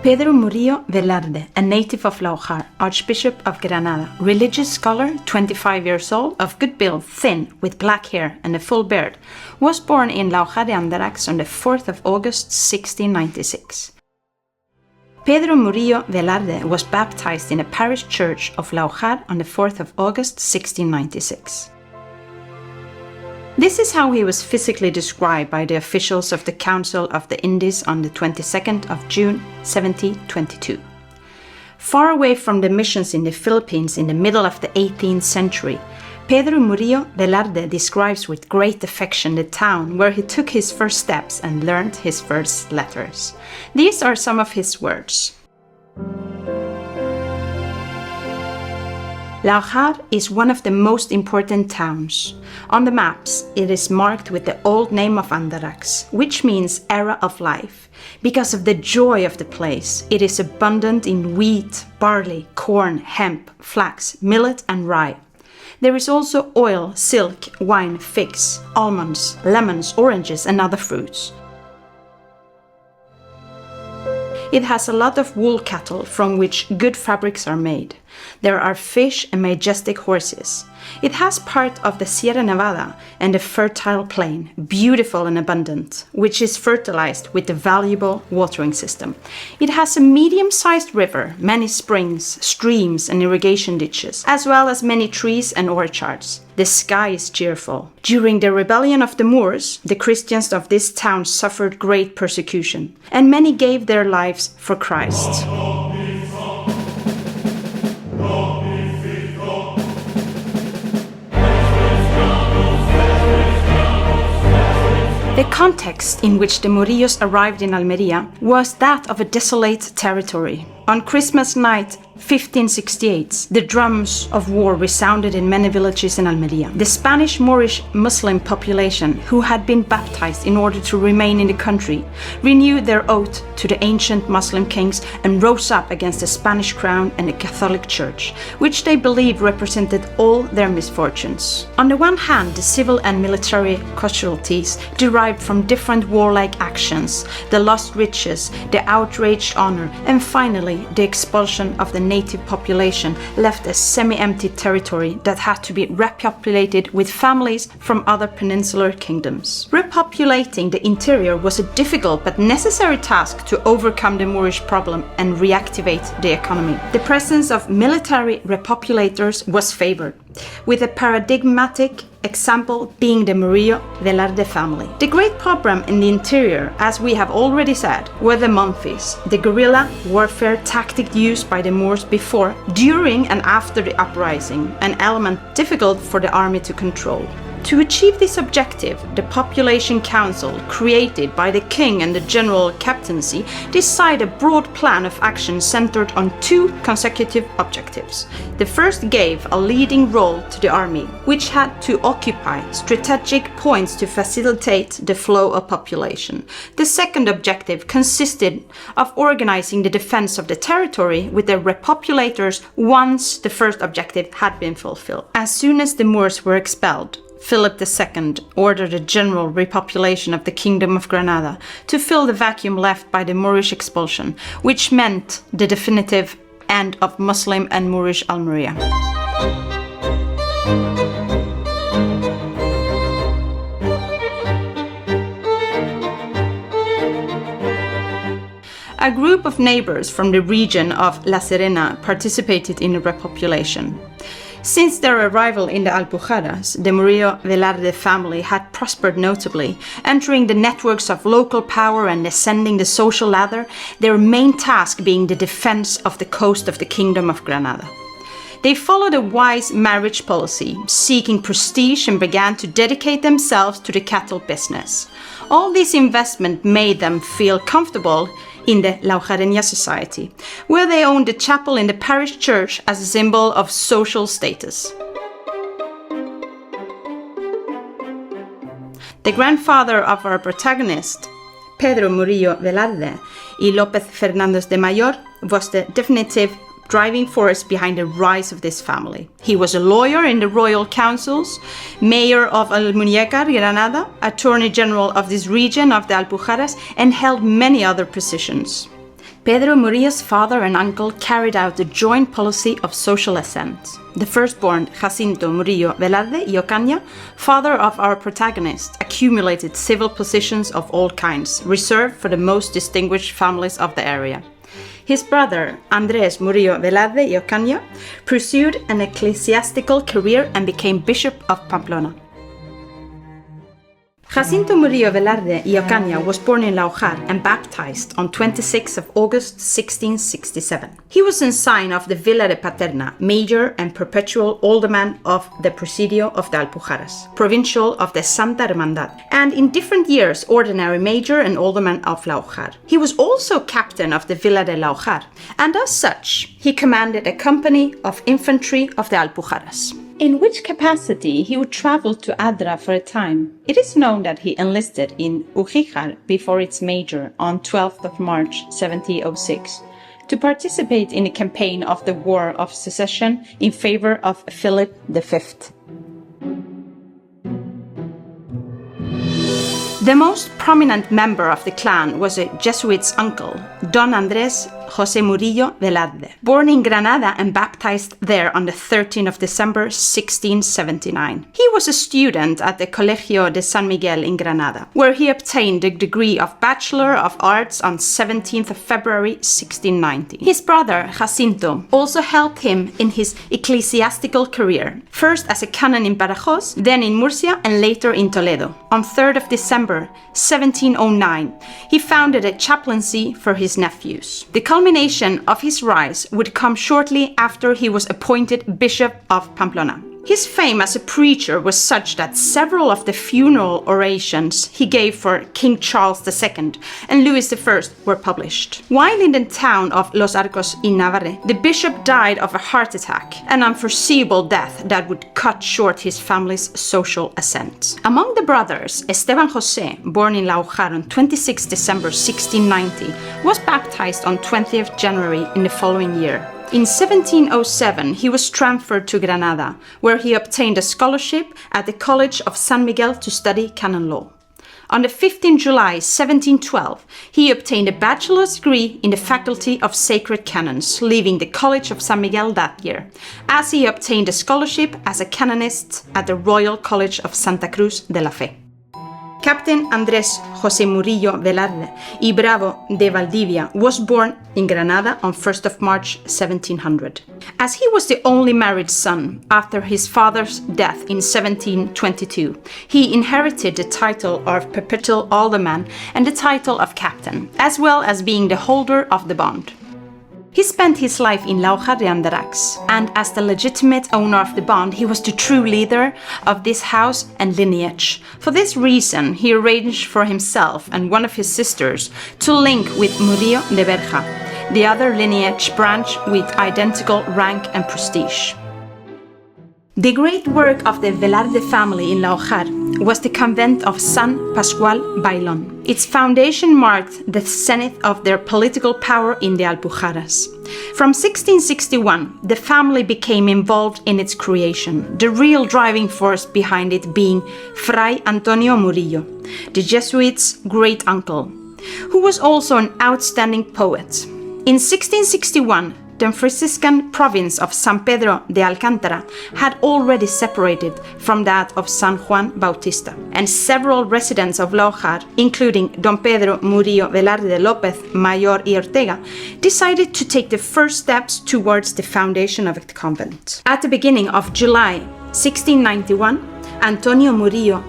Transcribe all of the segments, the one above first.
Pedro Murillo Velarde, a native of Laujar, Archbishop of Granada, religious scholar, 25 years old, of good build, thin, with black hair and a full beard, was born in LAUJAR de Andarax on the 4th of August 1696. Pedro Murillo Velarde was baptized in a parish church of LAUJAR on the 4th of August 1696. This is how he was physically described by the officials of the Council of the Indies on the 22nd of June 1722. Far away from the missions in the Philippines in the middle of the 18th century, Pedro Murillo Velarde describes with great affection the town where he took his first steps and learned his first letters. These are some of his words. LAUJAR is one of the most important towns. On the maps, it is marked with the old name of Andarax, which means era of life. Because of the joy of the place, it is abundant in wheat, barley, corn, hemp, flax, millet and rye. There is also oil, silk, wine, figs, almonds, lemons, oranges and other fruits. It has a lot of wool cattle from which good fabrics are made. There are fish and majestic horses. It has part of the Sierra Nevada and a fertile plain, beautiful and abundant, which is fertilized with a valuable watering system. It has a medium-sized river, many springs, streams and irrigation ditches, as well as many trees and orchards. The sky is cheerful. During the rebellion of the Moors, the Christians of this town suffered great persecution, and many gave their lives for Christ. The context in which the Murillos arrived in Almería was that of a desolate territory. On Christmas night 1568, the drums of war resounded in many villages in Almería. The Spanish Moorish Muslim population, who had been baptized in order to remain in the country, renewed their oath to the ancient Muslim kings and rose up against the Spanish crown and the Catholic Church, which they believed represented all their misfortunes. On the one hand, the civil and military casualties derived from different warlike actions, the lost riches, the outraged honor, and finally the expulsion of the native population left a semi-empty territory that had to be repopulated with families from other peninsular kingdoms. Repopulating the interior was a difficult but necessary task to overcome the Moorish problem and reactivate the economy. The presence of military repopulators was favored, with a paradigmatic example being the Murillo Velarde family. The great problem in the interior, as we have already said, were the Monfis, the guerrilla warfare tactic used by the Moors before, during and after the uprising, an element difficult for the army to control. To achieve this objective, the Population Council, created by the king and the general captaincy, decided a broad plan of action centered on two consecutive objectives. The first gave a leading role to the army, which had to occupy strategic points to facilitate the flow of population. The second objective consisted of organizing the defense of the territory with the repopulators once the first objective had been fulfilled. As soon as the Moors were expelled, Philip II ordered a general repopulation of the Kingdom of Granada to fill the vacuum left by the Moorish expulsion, which meant the definitive end of Muslim and Moorish Almería. A group of neighbors from the region of La Serena participated in the repopulation. Since their arrival in the Alpujarras, the Murillo Velarde family had prospered notably, entering the networks of local power and ascending the social ladder, their main task being the defense of the coast of the Kingdom of Granada. They followed a wise marriage policy, seeking prestige, and began to dedicate themselves to the cattle business. All this investment made them feel comfortable in the Laujareña society, where they owned a chapel in the parish church as a symbol of social status. The grandfather of our protagonist, Pedro Murillo Velarde y López Fernández de Mayor, was the definitive driving force behind the rise of this family. He was a lawyer in the royal councils, mayor of Almuñécar, Granada, attorney general of this region of the Alpujarras, and held many other positions. Pedro Murillo's father and uncle carried out a joint policy of social ascent. The firstborn, Jacinto Murillo Velarde y Ocaña, father of our protagonist, accumulated civil positions of all kinds, reserved for the most distinguished families of the area. His brother, Andrés Murillo Velarde y Ocaña, pursued an ecclesiastical career and became Bishop of Pamplona. Jacinto Murillo Velarde y Ocaña was born in Laujar and baptized on 26 of August 1667. He was in sign of the Villa de Paterna, major and perpetual alderman of the Presidio of the Alpujarras, provincial of the Santa Hermandad, and in different years ordinary major and alderman of Laujar. He was also captain of the Villa de Laujar, and as such, he commanded a company of infantry of the Alpujarras, in which capacity he would travel to Adra for a time. It is known that he enlisted in Ujíjar before its major on 12th of March 1706 to participate in a campaign of the War of Secession in favor of Philip V. The most prominent member of the clan was a Jesuit's uncle, Don Andrés José Murillo Velarde, born in Granada and baptized there on the 13th of December 1679. He was a student at the Colegio de San Miguel in Granada, where he obtained the degree of Bachelor of Arts on 17th of February 1690. His brother, Jacinto, also helped him in his ecclesiastical career, first as a canon in Badajoz, then in Murcia, and later in Toledo. On 3rd of December 1709, he founded a chaplaincy for his nephews. The culmination of his rise would come shortly after he was appointed Bishop of Pamplona. His fame as a preacher was such that several of the funeral orations he gave for King Charles II and Louis I were published. While in the town of Los Arcos in Navarre, the bishop died of a heart attack, an unforeseeable death that would cut short his family's social ascent. Among the brothers, Esteban José, born in Laujar on 26 December 1690, was baptized on 20th January in the following year. In 1707, he was transferred to Granada, where he obtained a scholarship at the College of San Miguel to study canon law. On the 15th July 1712, he obtained a bachelor's degree in the Faculty of Sacred Canons, leaving the College of San Miguel that year, as he obtained a scholarship as a canonist at the Royal College of Santa Cruz de la Fe. Captain Andrés José Murillo Velarde y Bravo de Valdivia was born in Granada on 1st of March 1700. As he was the only married son after his father's death in 1722, he inherited the title of perpetual alderman and the title of captain, as well as being the holder of the bond. He spent his life in LAUJAR de Andarax, and as the legitimate owner of the bond, he was the true leader of this house and lineage. For this reason, he arranged for himself and one of his sisters to link with Murillo de Berja, the other lineage branch with identical rank and prestige. The great work of the Velarde family in Laujar was the convent of San Pascual Bailón. Its foundation marked the zenith of their political power in the Alpujarras. From 1661, the family became involved in its creation, the real driving force behind it being Fray Antonio Murillo, the Jesuits' great uncle, who was also an outstanding poet. In 1661, the Franciscan province of San Pedro de Alcántara had already separated from that of San Juan Bautista, and several residents of Laujar, including Don Pedro Murillo Velarde de López, Mayor y Ortega, decided to take the first steps towards the foundation of the convent. At the beginning of July 1691, Antonio Murillo,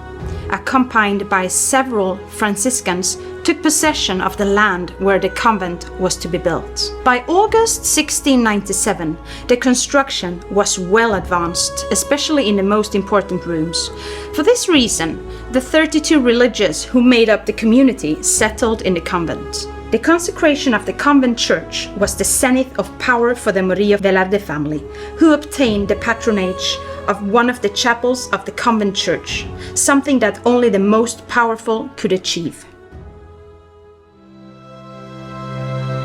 accompanied by several Franciscans, took possession of the land where the convent was to be built. By August 1697, the construction was well advanced, especially in the most important rooms. For this reason, the 32 religious who made up the community settled in the convent. The consecration of the convent church was the zenith of power for the Murillo Velarde family, who obtained the patronage of one of the chapels of the convent church, something that only the most powerful could achieve.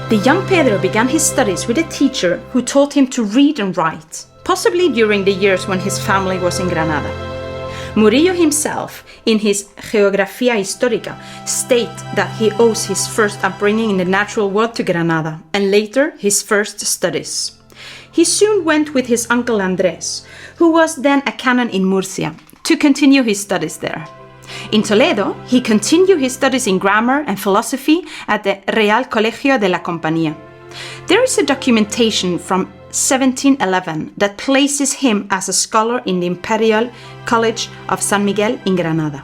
The young Pedro began his studies with a teacher who taught him to read and write, possibly during the years when his family was in Granada. Murillo himself, in his Geografía Histórica, states that he owes his first upbringing in the natural world to Granada, and later his first studies. He soon went with his uncle Andrés, who was then a canon in Murcia, to continue his studies there. In Toledo, he continued his studies in grammar and philosophy at the Real Colegio de la Compañía. There is a documentation from 1711 that places him as a scholar in the Imperial College of San Miguel in Granada,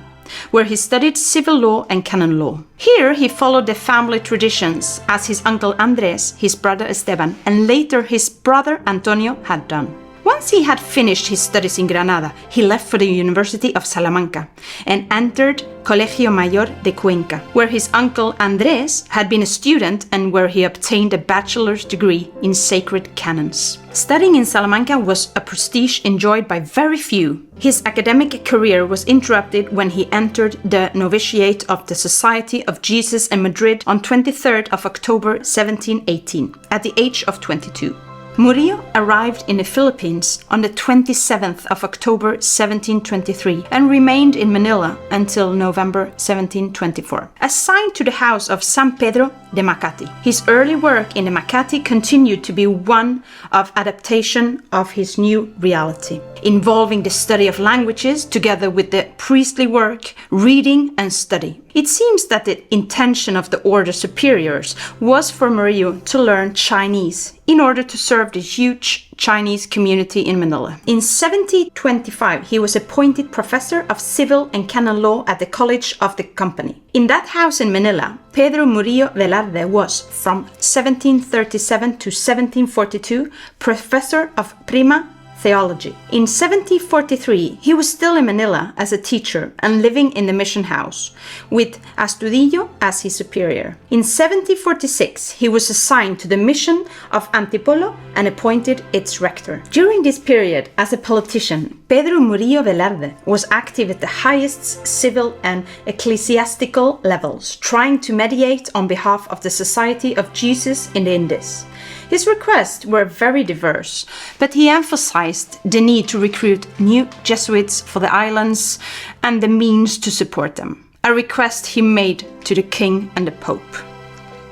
where he studied civil law and canon law. Here he followed the family traditions as his uncle Andrés, his brother Esteban, and later his brother Antonio had done. Once he had finished his studies in Granada, he left for the University of Salamanca and entered Colegio Mayor de Cuenca, where his uncle Andrés had been a student and where he obtained a bachelor's degree in sacred canons. Studying in Salamanca was a prestige enjoyed by very few. His academic career was interrupted when he entered the novitiate of the Society of Jesus in Madrid on 23rd of October 1718, at the age of 22. Murillo arrived in the Philippines on the 27th of October 1723 and remained in Manila until November 1724. Assigned to the house of San Pedro de Makati, his early work in the Makati continued to be one of adaptation of his new reality, involving the study of languages together with the priestly work, reading and study. It seems that the intention of the order superiors was for Murillo to learn Chinese in order to serve the huge Chinese community in Manila. In 1725, he was appointed professor of civil and canon law at the College of the Company. In that house in Manila, Pedro Murillo Velarde was, from 1737 to 1742, professor of prima theology. In 1743, he was still in Manila as a teacher and living in the mission house, with Astudillo as his superior. In 1746, he was assigned to the mission of Antipolo and appointed its rector. During this period, as a politician, Pedro Murillo Velarde was active at the highest civil and ecclesiastical levels, trying to mediate on behalf of the Society of Jesus in the Indies. His requests were very diverse, but he emphasized the need to recruit new Jesuits for the islands and the means to support them, a request he made to the king and the pope.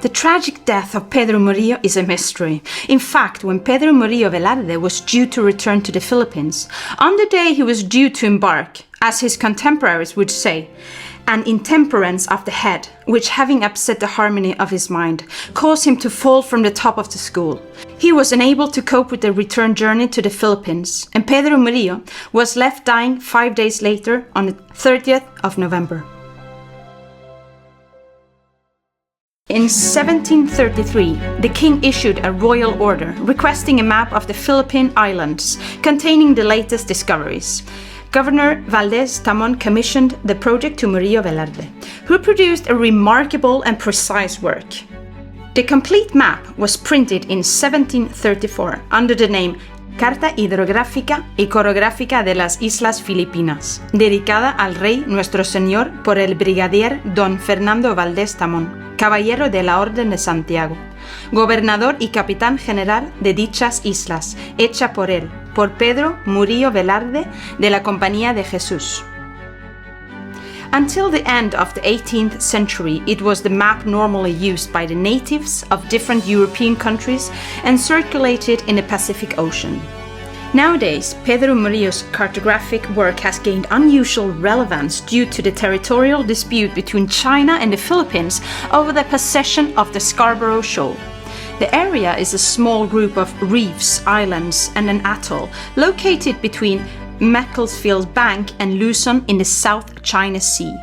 The tragic death of Pedro Murillo is a mystery. In fact, when Pedro Murillo Velarde was due to return to the Philippines, on the day he was due to embark, as his contemporaries would say, an intemperance of the head, which having upset the harmony of his mind, caused him to fall from the top of the school. He was unable to cope with the return journey to the Philippines, and Pedro Murillo was left dying 5 days later on the 30th of November. In 1733, the king issued a royal order requesting a map of the Philippine Islands containing the latest discoveries. Governor Valdez Tamon commissioned the project to Murillo Velarde, who produced a remarkable and precise work. The complete map was printed in 1734 under the name Carta Hidrográfica y Corográfica de las Islas Filipinas, dedicada al Rey Nuestro Señor por el brigadier Don Fernando Valdez Tamón, caballero de la Orden de Santiago, gobernador y capitán general de dichas islas, hecha por él, por Pedro Murillo Velarde de la Compañía de Jesús. Until the end of the 18th century, it was the map normally used by the natives of different European countries and circulated in the Pacific Ocean. Nowadays, Pedro Murillo's cartographic work has gained unusual relevance due to the territorial dispute between China and the Philippines over the possession of the Scarborough Shoal. The area is a small group of reefs, islands, and an atoll located between Macclesfield Bank and Luzon in the South China Sea.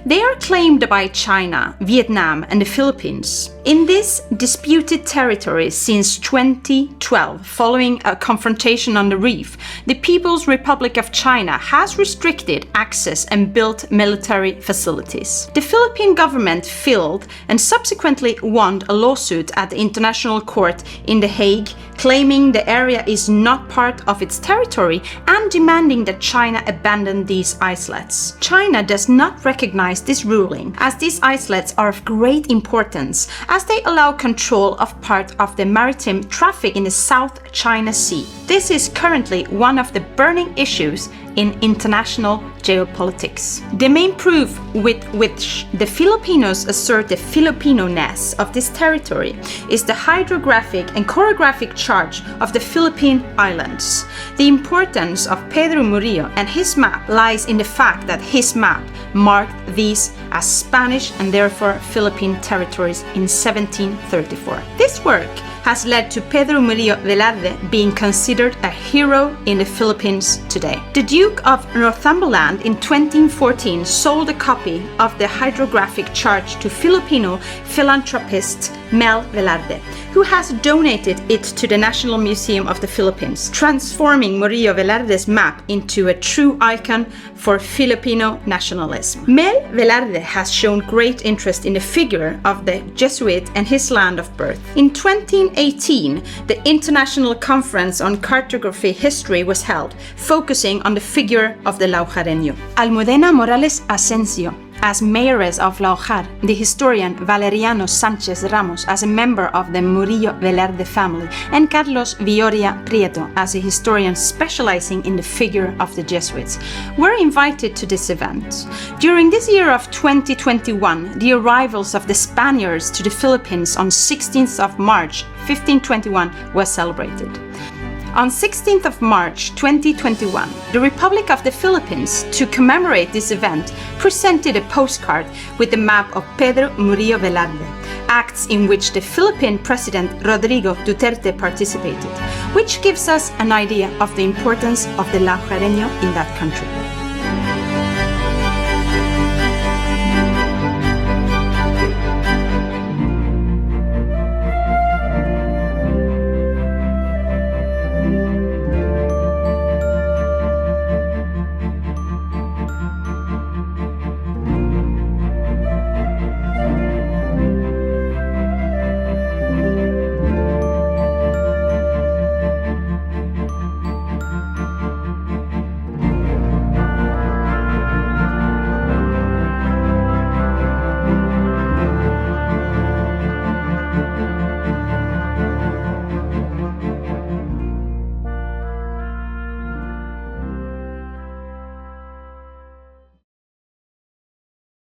They are claimed by China, Vietnam, and the Philippines. In this disputed territory since 2012, following a confrontation on the reef, the People's Republic of China has restricted access and built military facilities. The Philippine government filed and subsequently won a lawsuit at the International Court in The Hague, claiming the area is not part of its territory and demanding that China abandon these islets. China does not recognize this ruling, as these islets are of great importance as they allow control of part of the maritime traffic in the South China Sea. This is currently one of the burning issues in international geopolitics. The main proof with which the Filipinos assert the Filipino-ness of this territory is the hydrographic and chorographic chart of the Philippine Islands. The importance of Pedro Murillo and his map lies in the fact that his map marked these as Spanish and therefore Philippine territories in 1734. This work has led to Pedro Murillo Velarde being considered a hero in the Philippines today. The Duke of Northumberland in 2014 sold a copy of the hydrographic chart to Filipino philanthropist Mel Velarde, who has donated it to the National Museum of the Philippines, transforming Murillo Velarde's map into a true icon for Filipino nationalism. Mel Velarde has shown great interest in the figure of the Jesuit and his land of birth. In 2018, the International Conference on Cartography History was held, focusing on the figure of the Laujareño. Almudena Morales Asensio, as mayoress of Laujar, the historian Valeriano Sánchez Ramos as a member of the Murillo Velarde family, and Carlos Villoria Prieto as a historian specializing in the figure of the Jesuits, were invited to this event. During this year of 2021, the arrivals of the Spaniards to the Philippines on 16th of March 1521 was celebrated. On 16th of March 2021, the Republic of the Philippines, to commemorate this event, presented a postcard with the map of Pedro Murillo Velarde, acts in which the Philippine President Rodrigo Duterte participated, which gives us an idea of the importance of the Laujareño in that country.